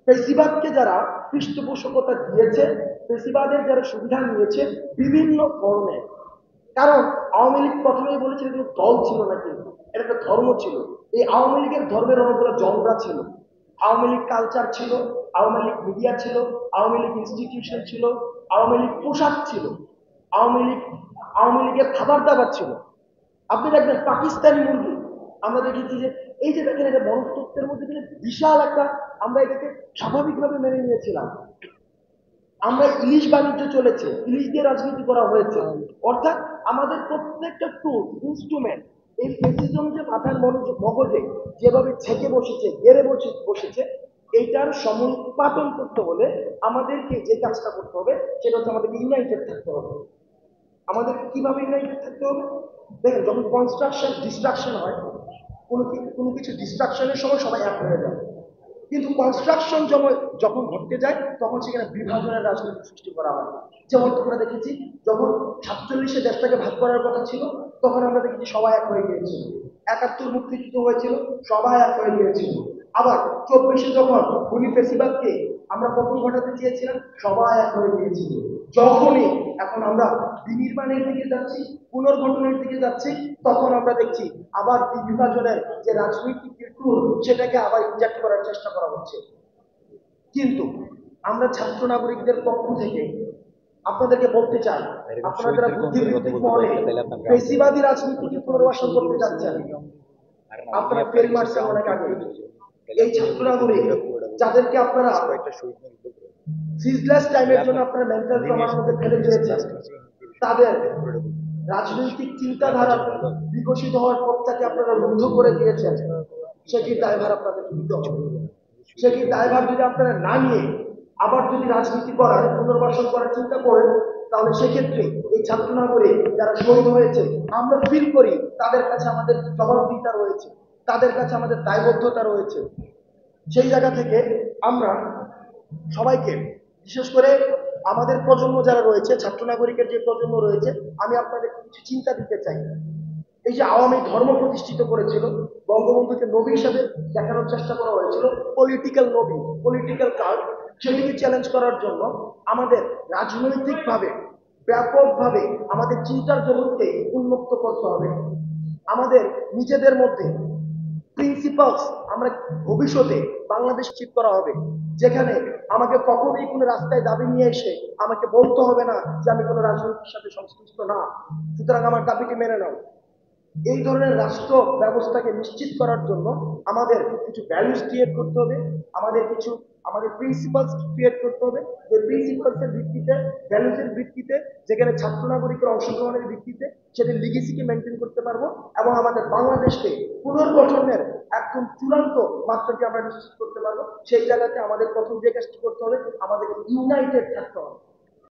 ফেসিবাদকে যারা পৃষ্ঠপোষকতা দিয়েছে, ফেসিবাদের যারা সুবিধা নিয়েছে বিভিন্ন ধরনের, কারণ আওয়ামী লীগ প্রথমেই বলেছিল কিন্তু দল ছিল না, কিন্তু এটা একটা ধর্ম ছিল। এই আওয়ামী লীগের ধর্মের অনেকগুলো জনরা ছিল। আওয়ামী লীগ কালচার ছিল, আওয়ামী লীগ মিডিয়া ছিল, আওয়ামী লীগ ইনস্টিটিউশন ছিল, আওয়ামী লীগ পোশাক ছিল, আওয়ামী লীগ আওয়ামী লীগের খাবার দাবার ছিল। আপনি দেখবেন পাকিস্তানি মুরগি, আমরা দেখেছি যে এই যে দেখেন এটা মনস্তত্ত্বের মধ্যে কিন্তু বিশাল একটা, আমরা এটাকে স্বাভাবিকভাবে মেনে নিয়েছিলাম। আমরা ইলিশ বাণিজ্য চলেছে, ইলিশ দিয়ে রাজনীতি করা হয়েছে, অর্থাৎ আমাদের প্রত্যেকটা টুল ইনস্ট্রুমেন্ট এই ফেসিজম যে মাথার মগজে যেভাবে ছেকে বসেছে, গেড়ে বসেছে, এইটার সমুৎপাদন করতে হলে আমাদেরকে যে কাজটা করতে হবে সেটা হচ্ছে আমাদেরকে ইউনাইটেড থাকতে হবে। আমাদের কিভাবে ইউনাইটেড থাকতে হবে? দেখেন, যখন কনস্ট্রাকশন ডিস্ট্রাকশন হয়, কোনো কিছু ডিস্ট্রাকশনের সময় সবাই এক হয়ে যায়, কিন্তু কনস্ট্রাকশন যখন ঘটতে যায় তখন সেখানে বিভাজনের রাজনীতি সৃষ্টি করা হয়। যেমন আমরা দেখেছি যখন 47-এ দেশটাকে ভাগ করার কথা ছিল, তখন আমরা দেখেছি সবাই এক হয়ে গিয়েছিল। 71 মুক্তিযুদ্ধ হয়েছিল, সবাই এক হয়ে গিয়েছিল। আবার 24-এ যখন খুনি ফেসিবাদকে আমরা পতন ঘটাতে চেয়েছিলাম, সবাই এক হয়ে গিয়েছিল। যখনই এখন আমরা বিনির্মাণের দিকে যাচ্ছি, পুনর্গঠনের দিকে যাচ্ছি, তখন আমরা দেখছি আবার বিভাজনের যে রাজনৈতিক টুল সেটাকে আবার ইনজেক্ট করার চেষ্টা করা হচ্ছে। কিন্তু আমরা ছাত্র নাগরিকদের পক্ষ থেকে আপনাদেরকে বলতে চাই, আপনারা যারা বুদ্ধিবৃত্তিক মহলে পেশিবাদী রাজনীতিকে পুনর্বাসন করতে যাচ্ছেন, আপনারা ফেল মারছেন অনেক আগে। এই ছাত্র নাগরিক যাদেরকে আপনারা সিজলেস টাইমের জন্য আপনারা মেন্টাল ট্রমার মধ্যে ফেলে দিয়েছেন, তাদের রাজনৈতিক চিন্তাধারা বিকশিত হওয়ার পথটাকে আপনারা রুদ্ধ করে দিয়েছেন, সেটির দায়ভার আপনাদের নিতে হবে। সেটির দায়ভার যদি আপনারা না নিয়ে আবার যদি রাজনীতি করার পুনর্বাসন করার চিন্তা করেন, তাহলে সেক্ষেত্রে এই ছাত্র নাগরিক যারা শহীদ হয়েছে, আমরা ফিল করি তাদের কাছে আমাদের জবাবদিহিতা রয়েছে, তাদের কাছে আমাদের দায়বদ্ধতা রয়েছে। সেই জায়গা থেকে আমরা সবাইকে, বিশেষ করে আমাদের প্রজন্ম যারা রয়েছে, ছাত্র নাগরিকের যে প্রজন্ম রয়েছে, আমি আপনাদের কিছু চিন্তা দিতে চাই। এই যে আওয়ামী ধর্ম প্রতিষ্ঠিত করেছিল, বঙ্গবন্ধুকে নবী হিসাবে দেখানোর চেষ্টা করা হয়েছিল, পলিটিক্যাল নবী, পলিটিক্যাল কার্ড, সেটিকে চ্যালেঞ্জ করার জন্য আমাদের রাজনৈতিকভাবে ব্যাপকভাবে আমাদের চিন্তার জগৎকে উন্মুক্ত করতে হবে। আমাদের নিজেদের মধ্যে প্রিন্সিপালস আমরা ভবিষ্যতে বাংলাদেশ ঠিক করা হবে, যেখানে আমাকে কখনোই কোনো রাস্তায় দাবি নিয়ে এসে আমাকে বলতে হবে না যে আমি কোনো রাজনীতির সাথে সংশ্লিষ্ট না, সুতরাং আমার দাবিটি মেনে নাও। এই ধরনের রাষ্ট্র ব্যবস্থাকে নিশ্চিত করার জন্য আমাদের কিছু ভ্যালুস ক্রিয়েট করতে হবে, আমাদের প্রিন্সিপালস ক্রিয়েট করতে হবে, যে প্রিন্সিপালসের ভিত্তিতে, ভ্যালুসের ভিত্তিতে, যেখানে ছাত্র নাগরিকের অংশগ্রহণের ভিত্তিতে সেটি লিগেসিকে মেনটেন করতে পারবো, এবং আমাদের বাংলাদেশকে পুনর্গঠনের একদম চূড়ান্ত মাত্রাটি আমরা নিশ্চিত করতে পারবো। সেই জায়গাতে আমাদের প্রথম যে কাজটি করতে হবে, আমাদের ইউনাইটেড থাকতে হবে।